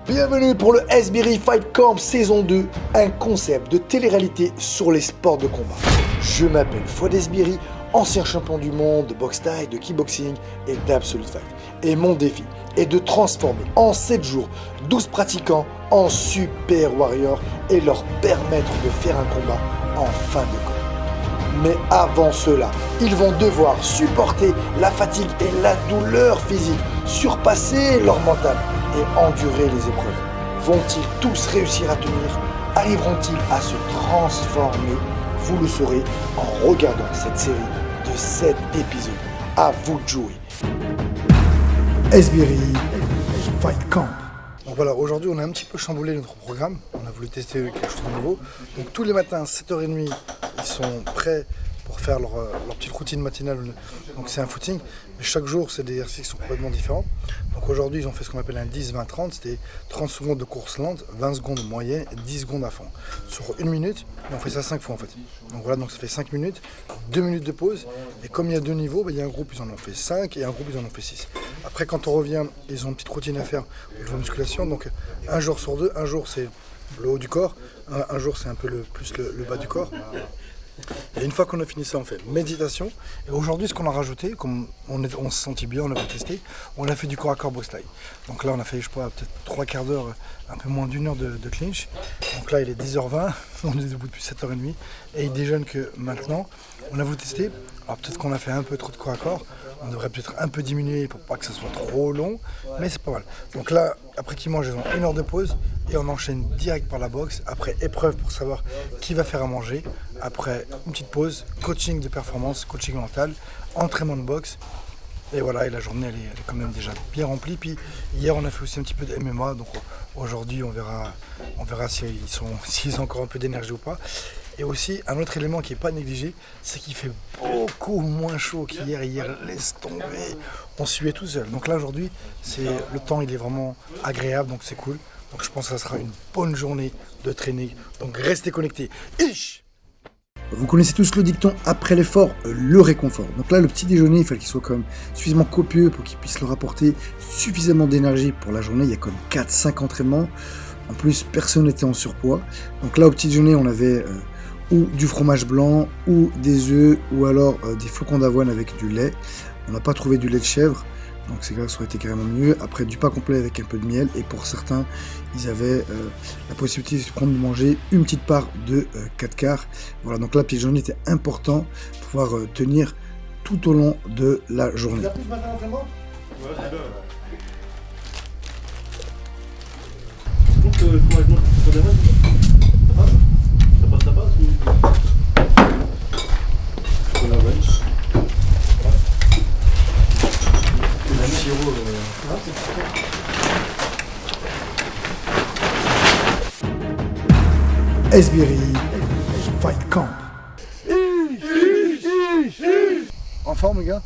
Bienvenue pour le Esbiri Fight Camp saison 2, un concept de télé-réalité sur les sports de combat. Je m'appelle Fouad Esbiri, ancien champion du monde de boxe thaï, de kickboxing et d'Absolute Fight. Et mon défi est de transformer en 7 jours 12 pratiquants en super warriors et leur permettre de faire un combat en fin de compte. Mais avant cela, ils vont devoir supporter la fatigue et la douleur physique, surpasser leur mental et endurer les épreuves. Vont-ils tous réussir à tenir? Arriveront-ils à se transformer? Vous le saurez en regardant cette série de 7 épisodes. À vous de jouer. Esbiri Fight Camp. Donc voilà, aujourd'hui on a un petit peu chamboulé notre programme. On a voulu tester quelque chose de nouveau. Donc tous les matins, 7h30, ils sont prêts pour faire leur petite routine matinale. Donc c'est un footing, mais chaque jour c'est des exercices qui sont complètement différents. Donc aujourd'hui ils ont fait ce qu'on appelle un 10-20-30, c'était 30 secondes de course lente, 20 secondes moyenne et 10 secondes à fond. Sur 1 minute, et on fait ça 5 fois en fait. Donc voilà, donc ça fait 5 minutes, 2 minutes de pause. Et comme il y a 2 niveaux, il y a un groupe ils en ont fait 5 et un groupe ils en ont fait 6. Après quand on revient, ils ont une petite routine à faire au niveau musculation. Donc un jour sur deux, un jour c'est le haut du corps, un jour c'est un peu plus le bas du corps. Et une fois qu'on a fini ça, on fait méditation. Et aujourd'hui, ce qu'on a rajouté, comme on se sentit bien, on avait testé, on a fait du corps à corps boxe thaï. Donc là, on a fait, je crois, peut-être 3/4 d'heure, un peu moins d'1 heure de clinch. Donc là, il est 10h20, on est debout depuis 7h30. Et il déjeune que maintenant. On a voulu tester. Alors peut-être qu'on a fait un peu trop de corps à corps. On devrait peut-être un peu diminuer pour pas que ça soit trop long, mais c'est pas mal. Donc là, après qu'ils mangent, ils ont 1 heure de pause et on enchaîne direct par la boxe. Après épreuve pour savoir qui va faire à manger. Après une petite pause, coaching de performance, coaching mental, entraînement de boxe. Et voilà, et la journée elle est quand même déjà bien remplie. Puis hier on a fait aussi un petit peu de MMA, donc aujourd'hui on verra s'ils ont encore un peu d'énergie ou pas. Et aussi, un autre élément qui n'est pas négligé, c'est qu'il fait beaucoup moins chaud qu'hier. Hier, laisse tomber, on suait tout seul. Donc là, aujourd'hui, le temps, il est vraiment agréable, donc c'est cool. Donc je pense que ça sera une bonne journée de training. Donc restez connectés. Ish! Vous connaissez tous le dicton « après l'effort, le réconfort ». Donc là, le petit déjeuner, il fallait qu'il soit quand même suffisamment copieux pour qu'il puisse leur apporter suffisamment d'énergie pour la journée. Il y a comme 4-5 entraînements. En plus, personne n'était en surpoids. Donc là, au petit déjeuner, on avait ou du fromage blanc, ou des œufs, ou alors des flocons d'avoine avec du lait. On n'a pas trouvé du lait de chèvre, donc c'est clair que ça aurait été carrément mieux. Après, du pain complet avec un peu de miel, et pour certains, ils avaient la possibilité de prendre de manger une petite part de 4/4. Voilà, donc là, le petit déjeuner était important pour pouvoir tenir tout au long de la journée. Tu as pris ce matin l'entraînement ? Ouais, c'est là. Donc, le fromage blanc, tu peux ça passe ou... Je la vanne. La sirop, Esbiri Fight Camp. En forme, les gars?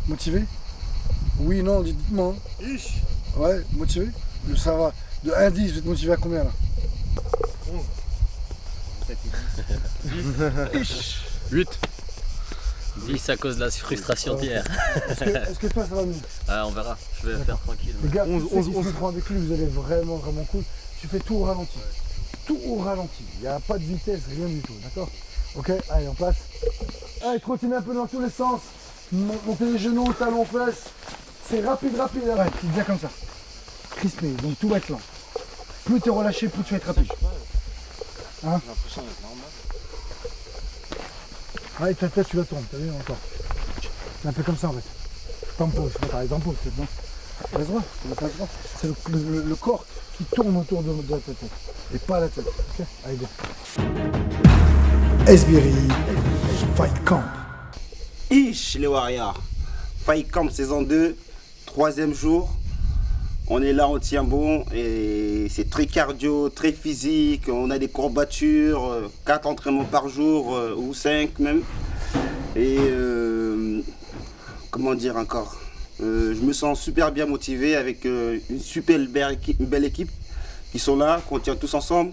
Motivé? Oui, non, dites-moi. Ouais, motivé? Ça va. De 1 à 10, vous êtes motivé à combien là? 8. 10 à cause de la frustration d'hier. Est-ce que toi ça va mieux? On verra, je vais faire tranquille. Les gars, 11 prend avec lui, vous allez vraiment cool. Tu fais tout au ralenti. Tout au ralenti. Il n'y a pas de vitesse, rien du tout, d'accord? Ok, allez, on passe. Allez, trottine un peu dans tous les sens. Montez les genoux, talons, fesses. C'est rapide. Ouais, c'est bien comme ça. Crispé, donc tout va être lent. Plus tu es relâché, plus tu vas être rapide. Hein? J'ai l'impression d'être normal. Ouais, ta tête, tu la tournes, t'as vu encore. C'est un peu comme ça en fait. Tempo, c'est pas pareil, tempo peut-être, non? Passe droit, c'est le corps qui tourne autour de ta tête. Et pas la tête. Ok? Allez, bien. Esbiri Fight Camp. Ish les Warriors. Fight Camp saison 2, 3e jour. On est là, on tient bon et c'est très cardio, très physique. On a des courbatures, 4 entraînements par jour ou 5 même. Et comment dire encore, je me sens super bien motivé avec une super belle équipe qui sont là, qu'on tient tous ensemble.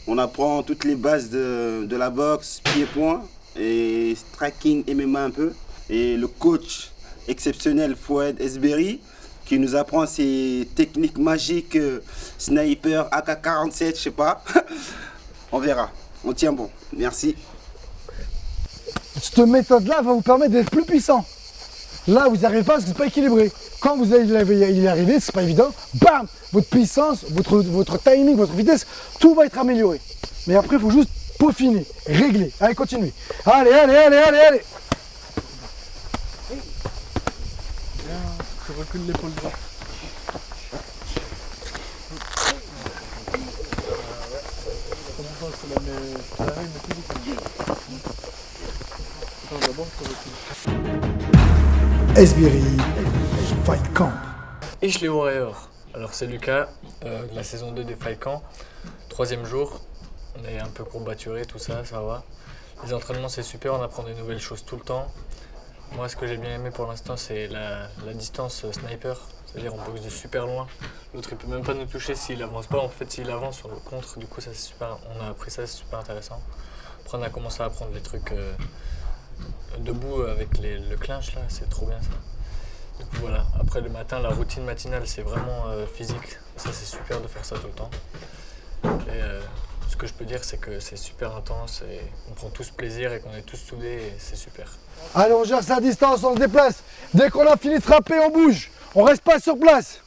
On apprend toutes les bases de la boxe, pied-point et striking MMA un peu. Et le coach exceptionnel Fouad Esbiri qui nous apprend ses techniques magiques, sniper, AK-47, je sais pas. On verra. On tient bon. Merci. Cette méthode-là va vous permettre d'être plus puissant. Là, vous n'y arrivez pas parce que c'est pas équilibré. Quand vous allez y arriver, c'est pas évident. Bam! Votre puissance, votre timing, votre vitesse, tout va être amélioré. Mais après, il faut juste peaufiner, régler. Allez, continuez. Allez, allez, allez, allez, allez. Tu recules l'épaule droite. Esbiri, Fight Camp. Ich les Warriors. Alors c'est Lucas, de la saison 2 des Fight Camp. 3e jour, on est un peu courbaturé, tout ça, ça va. Les entraînements c'est super, on apprend des nouvelles choses tout le temps. Moi ce que j'ai bien aimé pour l'instant c'est la distance sniper. C'est-à-dire on boxe de super loin. L'autre il peut même pas nous toucher s'il avance pas. En fait s'il avance sur le contre, du coup ça c'est super. On a appris ça, c'est super intéressant. Après on a commencé à apprendre des trucs debout avec le clinch là, c'est trop bien ça. Du coup voilà, après le matin, la routine matinale c'est vraiment physique. Ça c'est super de faire ça tout le temps. Et ce que je peux dire c'est que c'est super intense et on prend tous plaisir et qu'on est tous soudés et c'est super. Allez, on gère sa distance, on se déplace. Dès qu'on a fini de frapper, on bouge. On reste pas sur place.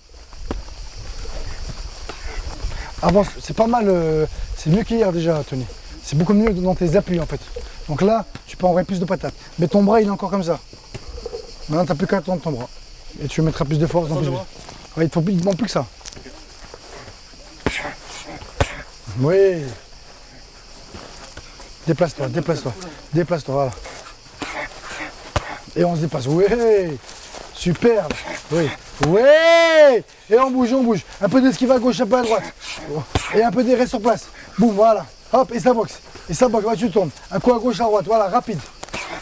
Avance, c'est pas mal, c'est mieux qu'hier déjà, Tony. C'est beaucoup mieux dans tes appuis en fait. Donc là, tu peux envoyer plus de patates. Mais ton bras, il est encore comme ça. Maintenant, tu n'as plus qu'à tendre ton bras. Et tu mettras plus de force dans tes bras. Ouais, il ne manque plus que ça. Oui. Déplace-toi, déplace-toi. Déplace-toi, voilà. Et on se dépasse. Oui. Superbe. Oui. Oui. Et on bouge, on bouge. Un peu d'esquive à gauche, un peu à droite. Et un peu d'arrêt sur place. Boum, voilà. Hop, et ça boxe. Et ça boxe, tu tournes. Un coup à gauche, à droite, voilà, rapide.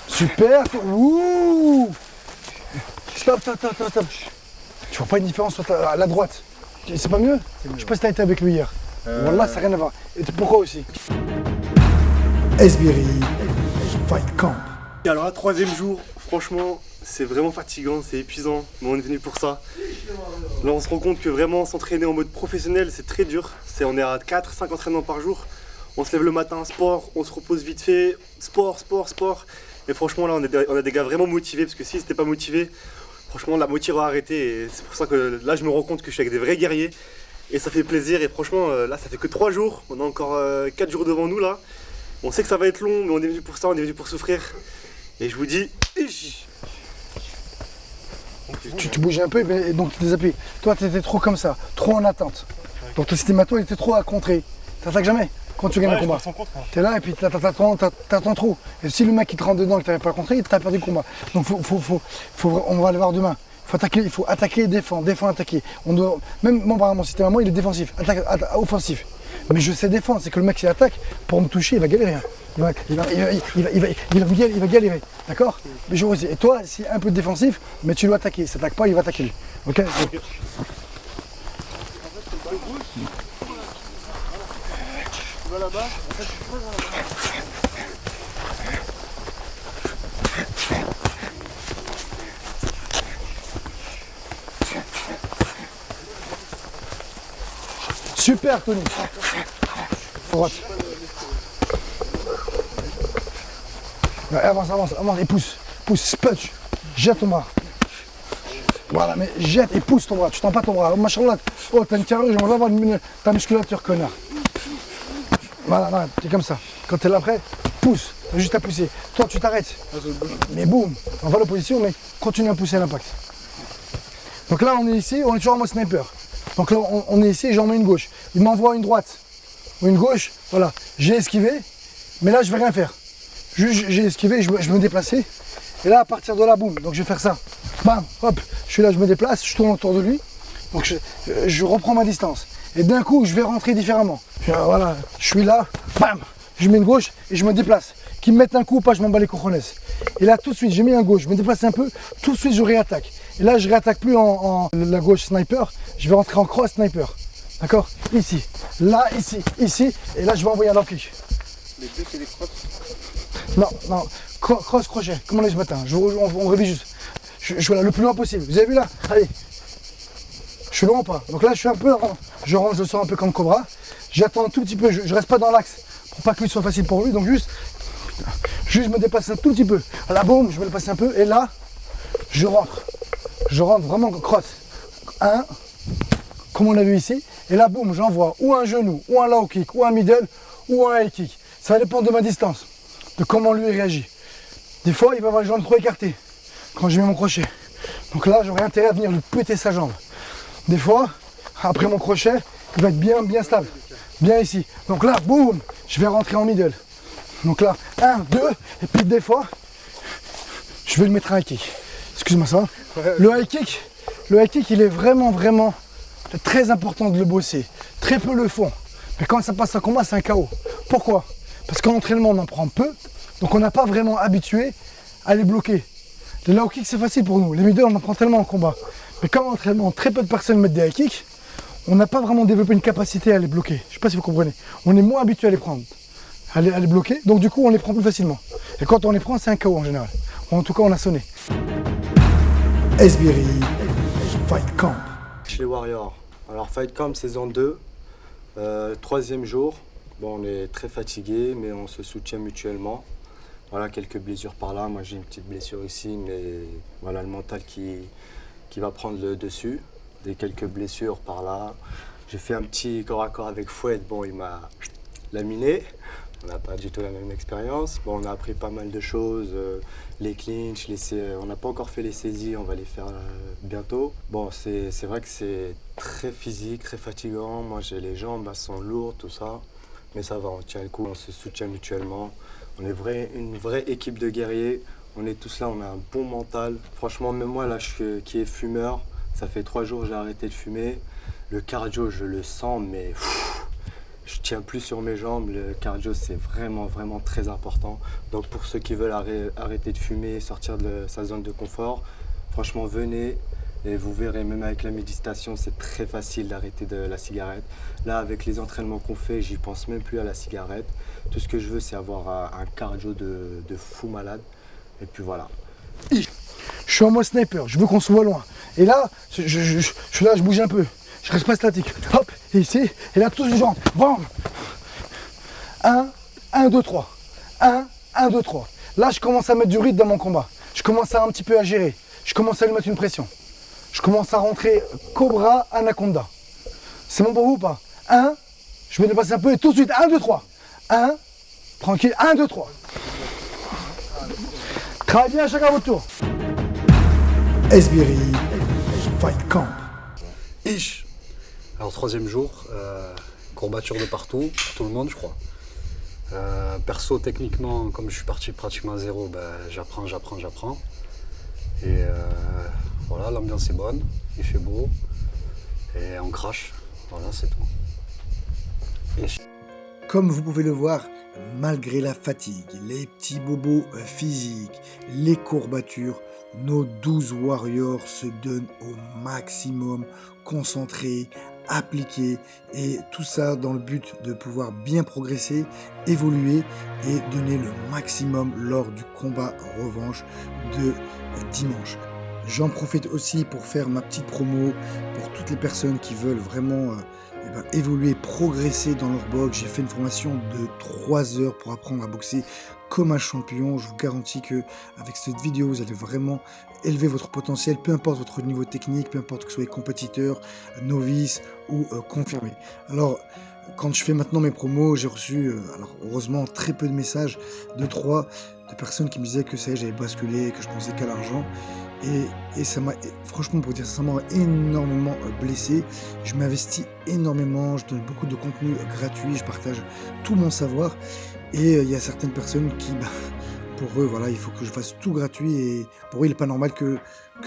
Super. Ouh. Stop, stop, stop, stop, stop. Tu vois pas une différence sur la droite? C'est pas mieux? Je sais pas si t'as été avec lui hier. Wallah, ça n'a rien à voir. Et pourquoi aussi? Esbiri, Fight Camp. Alors, à 3e jour, franchement, c'est vraiment fatigant, c'est épuisant, mais on est venu pour ça. Là, on se rend compte que vraiment s'entraîner en mode professionnel, c'est très dur. On est à 4-5 entraînements par jour. On se lève le matin, sport, on se repose vite fait, sport, sport, sport. Et franchement, là, on a des gars vraiment motivés, parce que si c'était pas motivé, franchement, la motive aurait arrêté. Et c'est pour ça que là, je me rends compte que je suis avec des vrais guerriers. Et ça fait plaisir. Et franchement, là, ça fait que 3 jours. On a encore 4 jours devant nous, là. On sait que ça va être long, mais on est venu pour ça, on est venu pour souffrir. Et je vous dis... Tu bouges un peu, et donc tu t'appuies. Toi, tu étais trop comme ça, trop en attente. Donc ton système à toi, il était trop à contrer. T'attaques jamais quand tu gagnes un combat. T'es là et puis t'attends trop. Et si le mec il te rentre dedans et que t'avais pas contré, t'as perdu le combat. Donc on va le voir demain. Il faut attaquer, défendre, attaquer. Même mon système à moi, il est défensif, offensif. Mais je sais défendre, c'est que le mec s'il attaque, pour me toucher, il va galérer. Il va galérer, d'accord? Mais je vois aussi. Et toi, c'est un peu défensif, mais tu dois attaquer. Ça attaque pas, il va attaquer lui. Ok? Super, Tony. Droite. Ouais, avance, et pousse, spudge, jette ton bras. Voilà, mais jette et pousse ton bras, tu tends pas ton bras. Oh, machallah, oh, t'as une carrure, j'aimerais voir ta musculature, connard. Voilà, t'es comme ça. Quand t'es là après, pousse, t'as juste à pousser. Toi, tu t'arrêtes. Mais boum, on va à l'opposition, mais continue à pousser à l'impact. Donc là, on est ici, on est toujours en mode sniper. Donc là, on est ici, j'en mets une gauche. Il m'envoie une droite ou une gauche, voilà. J'ai esquivé, mais là, je vais rien faire. J'ai esquivé, je me déplaçais. Et là, à partir de là, boum, donc je vais faire ça. Bam, hop, je suis là, je me déplace, je tourne autour de lui. Donc je reprends ma distance. Et d'un coup, je vais rentrer différemment. Voilà, je suis là, bam, je mets une gauche et je me déplace. Qu'il me mette un coup ou pas, je m'en bats les cojones. Et là, tout de suite, j'ai mis un gauche, je me déplace un peu, tout de suite, je réattaque. Et là, je réattaque plus en la gauche sniper, je vais rentrer en cross sniper. D'accord? Ici, là, ici, et là, je vais envoyer un low kick. Les deux, c'est des crosses? Non, cross, crochet, comme on est ce matin. On révise juste. Je suis là le plus loin possible. Vous avez vu là? Allez. Je suis loin ou pas? Donc là, je suis un peu, je range le sort un peu comme Cobra. J'attends un tout petit peu, je reste pas dans l'axe pour pas que lui soit facile pour lui. Donc juste je me déplace un tout petit peu. Là, boum, je me déplace un peu et là, je rentre. Je rentre vraiment cross. Un, comme on a vu ici. Et là, boum, j'envoie ou un genou, ou un low kick, ou un middle, ou un high kick. Ça va dépendre de ma distance, de comment lui réagit. Des fois, il va avoir les jambes trop écartées quand je mets mon crochet. Donc là, j'aurai intérêt à venir lui péter sa jambe. Des fois, après mon crochet, il va être bien stable. Bien ici. Donc là, boum, je vais rentrer en middle. Donc là, 1, 2, et puis des fois, je vais lui mettre un high kick. Excuse-moi ça. Le high kick, il est vraiment très important de le bosser. Très peu le font. Mais quand ça passe en combat, c'est un KO. Pourquoi? Parce qu'en entraînement, on en prend peu. Donc on n'a pas vraiment habitué à les bloquer. Les low kicks, c'est facile pour nous. Les middle, on en prend tellement en combat. Mais comme en entraînement, très peu de personnes mettent des high kicks, on n'a pas vraiment développé une capacité à les bloquer. Je ne sais pas si vous comprenez. On est moins habitué à les prendre, à les bloquer. Donc du coup, on les prend plus facilement. Et quand on les prend, c'est un KO en général. Ou en tout cas, on a sonné. Esbiri, Fight Camp. Chez les Warriors. Alors Fight Camp saison 2, 3e jour. Bon, on est très fatigué, mais on se soutient mutuellement. Voilà, quelques blessures par là. Moi, j'ai une petite blessure ici, mais voilà le mental qui va prendre le dessus. Des quelques blessures par là. J'ai fait un petit corps à corps avec Fouet. Bon, il m'a laminé. On n'a pas du tout la même expérience. Bon, on a appris pas mal de choses. Les clinches, on n'a pas encore fait les saisies, on va les faire bientôt. Bon, c'est vrai que c'est très physique, très fatigant. Moi, j'ai les jambes, elles sont lourdes, tout ça. Mais ça va, on tient le coup, on se soutient mutuellement. On est une vraie équipe de guerriers. On est tous là, on a un bon mental. Franchement, même moi, là, qui est fumeur, ça fait 3 jours que j'ai arrêté de fumer. Le cardio, je le sens, mais je tiens plus sur mes jambes. Le cardio, c'est vraiment très important. Donc pour ceux qui veulent arrêter de fumer, sortir de sa zone de confort, franchement, venez. Et vous verrez, même avec la méditation, c'est très facile d'arrêter de la cigarette. Là, avec les entraînements qu'on fait, j'y pense même plus à la cigarette. Tout ce que je veux, c'est avoir un cardio de fou malade. Et puis voilà. Je suis en mode sniper, je veux qu'on se voit loin. Et là, je suis là, je bouge un peu. Je reste pas statique. Hop, et ici, et là, tous les jambes. Bam 1, 2, 3. 1, 2, 3. Là, je commence à mettre du rythme dans mon combat. Je commence un petit peu à gérer. Je commence à lui mettre une pression. Je commence à rentrer Cobra, Anaconda. C'est bon pour vous ou pas? 1, je me dépasse un peu et tout de suite, 1, 2, 3. 1, tranquille, 1, 2, 3. Travaillez bien chacun à votre tour. Esbiri, Fight Camp. Ish. Alors 3e jour, courbature de partout, pour tout le monde je crois. Perso techniquement, comme je suis parti pratiquement à zéro, j'apprends. Et voilà, l'ambiance est bonne, il fait beau et on crache. Voilà, c'est tout. Ish. Comme vous pouvez le voir, malgré la fatigue, les petits bobos physiques, les courbatures, nos 12 warriors se donnent au maximum, concentrés, appliqués, et tout ça dans le but de pouvoir bien progresser, évoluer et donner le maximum lors du combat revanche de dimanche. J'en profite aussi pour faire ma petite promo pour toutes les personnes qui veulent vraiment évoluer, progresser dans leur boxe. J'ai fait une formation de 3 heures pour apprendre à boxer comme un champion. Je vous garantis que avec cette vidéo, vous allez vraiment élever votre potentiel, peu importe votre niveau technique, peu importe que vous soyez compétiteur, novice ou confirmé. Alors, quand je fais maintenant mes promos, j'ai reçu, alors heureusement, très peu de messages, 2-3 de personnes qui me disaient que ça y est, j'avais basculé, que je pensais qu'à l'argent. Et ça m'a, franchement, pour dire ça m'a énormément blessé. Je m'investis énormément, je donne beaucoup de contenu gratuit, je partage tout mon savoir. Et il y a certaines personnes qui, pour eux, voilà, il faut que je fasse tout gratuit. Et pour eux, il n'est pas normal que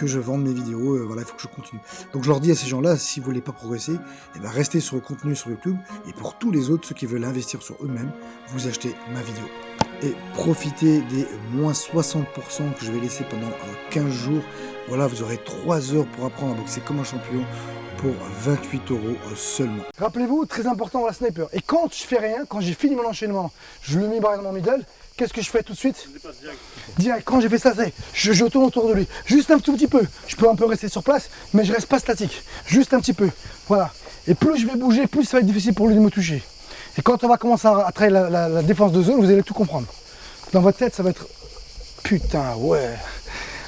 je vende mes vidéos. Voilà, il faut que je continue. Donc je leur dis à ces gens-là, si vous ne voulez pas progresser, restez sur le contenu sur YouTube. Et pour tous les autres, ceux qui veulent investir sur eux-mêmes, vous achetez ma vidéo. Et profitez des moins 60% que je vais laisser pendant 15 jours. Voilà, vous aurez 3 heures pour apprendre à boxer comme un champion pour 28 € seulement. Rappelez-vous, très important la sniper. Et quand je fais rien, quand j'ai fini mon enchaînement, je le mets par exemple en middle, qu'est-ce que je fais tout de suite? Direct, quand j'ai fait ça, je tourne autour de lui. Juste un tout petit peu. Je peux un peu rester sur place, mais je reste pas statique. Juste un petit peu. Voilà. Et plus je vais bouger, plus ça va être difficile pour lui de me toucher. Et quand on va commencer à travailler la défense de zone, vous allez tout comprendre. Dans votre tête, ça va être... Putain, ouais.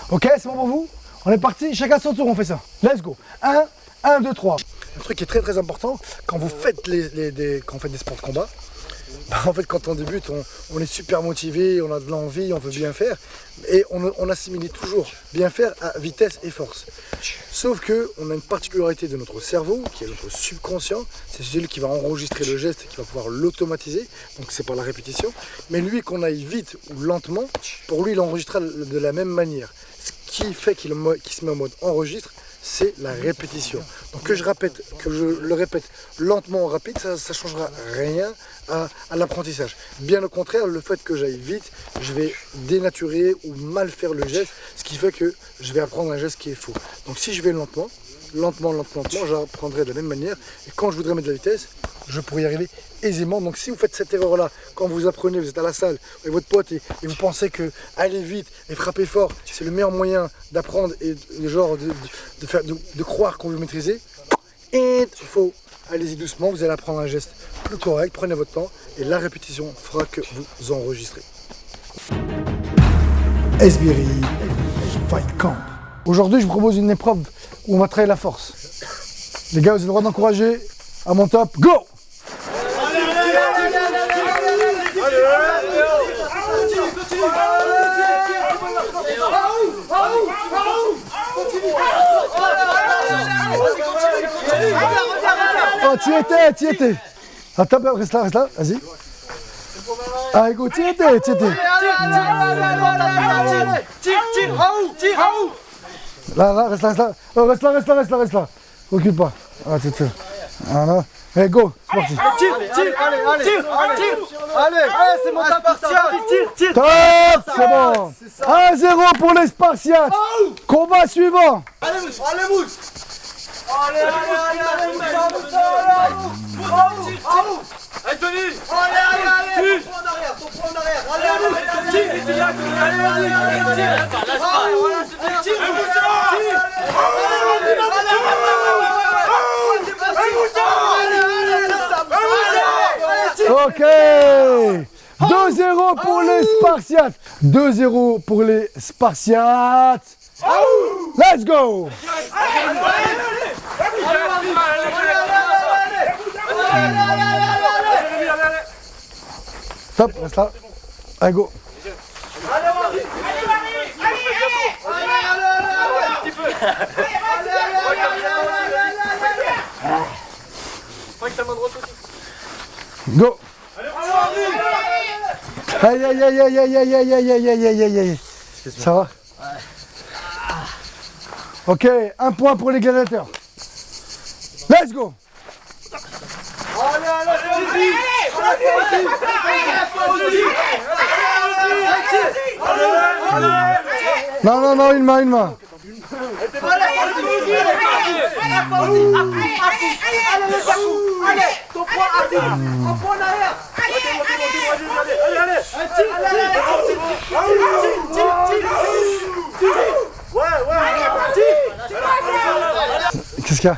Ok, c'est bon pour vous? On est parti, chacun son tour, on fait ça. Let's go. 1, 2, 3. Un truc qui est très très important, quand vous faites quand on fait des sports de combat, en fait quand on débute, on est super motivé, on a de l'envie, on veut bien faire, et on assimile toujours bien faire à vitesse et force. Sauf qu'on a une particularité de notre cerveau, qui est notre subconscient, c'est celui qui va enregistrer le geste et qui va pouvoir l'automatiser, donc c'est par la répétition, mais lui qu'on aille vite ou lentement, pour lui il enregistrera de la même manière. Ce qui fait qu'il se met en mode enregistre, c'est la répétition. Donc que je le répète lentement ou rapide, ça ne changera rien à l'apprentissage. Bien au contraire, le fait que j'aille vite, je vais dénaturer ou mal faire le geste, ce qui fait que je vais apprendre un geste qui est faux. Donc si je vais lentement, j'apprendrai de la même manière. Et quand je voudrais mettre de la vitesse, je pourrais y arriver aisément. Donc si vous faites cette erreur là, quand vous apprenez, vous êtes à la salle avec votre pote et vous pensez que aller vite et frapper fort, c'est le meilleur moyen d'apprendre et de croire qu'on veut maîtriser, et faux. Allez-y doucement, vous allez apprendre un geste plus correct, prenez votre temps et la répétition fera que vous enregistrez. Esbiri Fight Camp. Aujourd'hui, je vous propose une épreuve où on va travailler la force. Les gars, vous avez le droit d'encourager à mon top. Go! Oh, t'y étais. Attends, reste là, vas-y. Allez, go, t'y étais. Là, reste là. Oh, reste là. Recule pas. Ah, c'est voilà. Allez, go, c'est parti. Allez, c'est mon top partial. Tire. Top, c'est bon. 1-0 pour les Spartiates. Combat suivant. Allez, mousse. Allez, Tony. Allez, ton point en arrière. Ok. 2-0 pour les Spartiates. 2-0 pour les Spartiates. Let's go. Stop, reste là. Allez, go. Go. Aïe. Ça va? Ok, 1 point pour les gladiateurs. Let's go. Non, une main. Ton point en arrière. Qu'est-ce qu'il y a?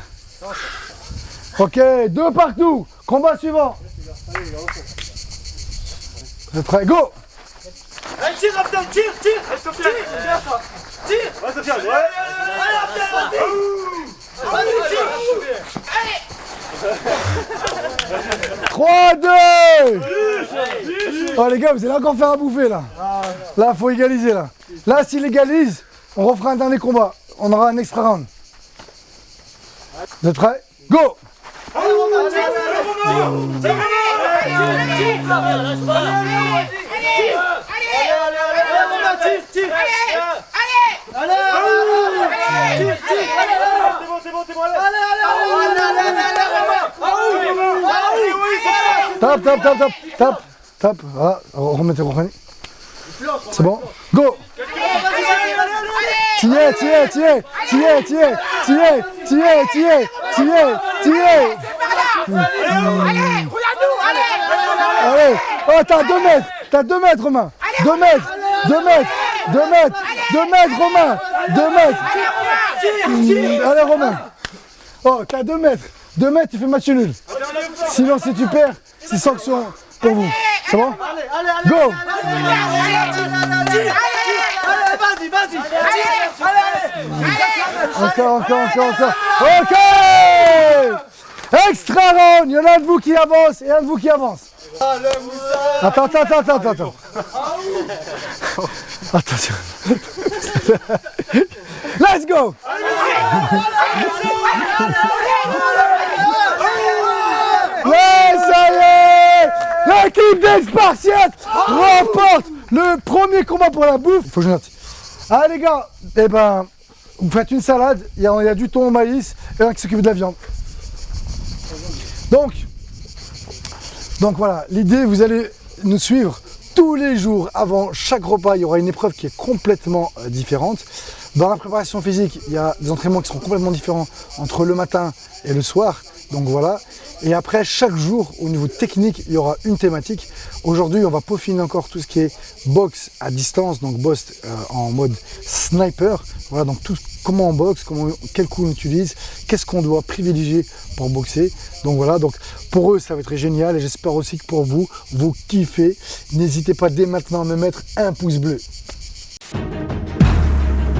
Ok, 2 partout. Combat suivant. Vous êtes prêts? Go. Allez, tire, Abdel, tire. Allez, Sofiane. Tire. Ouais, Sofiane, ouais. Allez, Abdel, vas-y. Allez. 3-2. Oh les gars, vous allez encore faire à bouffer là. Là, faut égaliser là. Là, s'il égalise, on refera un dernier combat. On aura un extra round. Vous êtes prêts? Go. Tape. Voilà, reprenez. C'est bon. Go. Tiens. Allez. Oh, t'as 2 mètres, Romain. 2 mètres, 2 mètres, 2 mètres, 2 mètres, Romain, 2 mètres. Allez, Romain. Oh, t'as 2 mètres. 2 mètres, tu fais match nul. Sinon, si tu perds, c'est sanction pour vous. C'est bon? Go! Encore. Ok! Extra round! Il y en a un de vous qui avance et un de vous qui avance. Attends. Attention. Let's go! Ouais, ça y est! L'équipe des Spartiates remporte le premier combat pour la bouffe. Faut que je note. Ah les gars, eh ben, vous faites une salade, il y a du thon au maïs et un qui s'occupe de la viande. Donc voilà, l'idée, vous allez nous suivre tous les jours. Avant chaque repas, il y aura une épreuve qui est complètement différente. Dans la préparation physique, il y a des entraînements qui seront complètement différents entre le matin et le soir. Donc voilà. Et après, chaque jour, au niveau technique, il y aura une thématique. Aujourd'hui, on va peaufiner encore tout ce qui est boxe à distance, donc boxe en mode sniper. Voilà, donc tout, comment on boxe, quel coup on utilise, qu'est-ce qu'on doit privilégier pour boxer. Donc voilà, donc pour eux, ça va être génial et j'espère aussi que pour vous, vous kiffez. N'hésitez pas dès maintenant à me mettre un pouce bleu.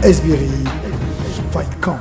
Esbiri Fight Camp.